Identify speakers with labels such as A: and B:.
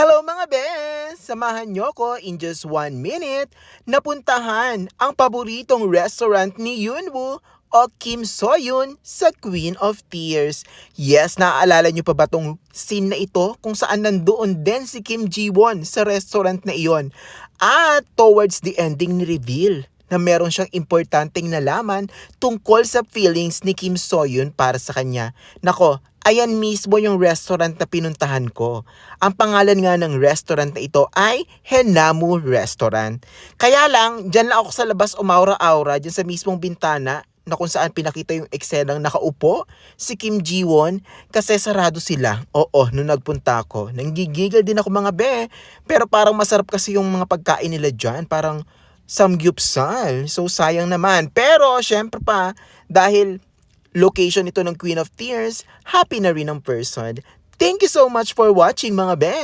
A: Hello mga bes! Samahan nyo ko in just 1 minute na puntahan ang paboritong restaurant ni Yunwoo o Kim Soyun sa Queen of Tears. Yes, naaalala nyo pa ba tong scene na ito kung saan nandoon din si Kim Ji-won sa restaurant na iyon? At towards the ending ni reveal na meron siyang importanteng nalaman tungkol sa feelings ni Kim Soyun para sa kanya. Nako, ayan mismo yung restaurant na pinuntahan ko. Ang pangalan nga ng restaurant na ito ay Henamu Restaurant. Kaya lang, dyan lang ako sa labas umaura-aura, dyan sa mismong bintana na kung saan pinakita yung eksenang nakaupo si Kim Ji-won kasi sarado sila. Oo, nung nagpunta ako. Nanggigigil din ako mga be. Pero parang masarap kasi yung mga pagkain nila dyan. Parang samgyupsal. So sayang naman. Pero syempre pa, dahil location ito ng Queen of Tears, happy na rin ang person. Thank you so much for watching mga be!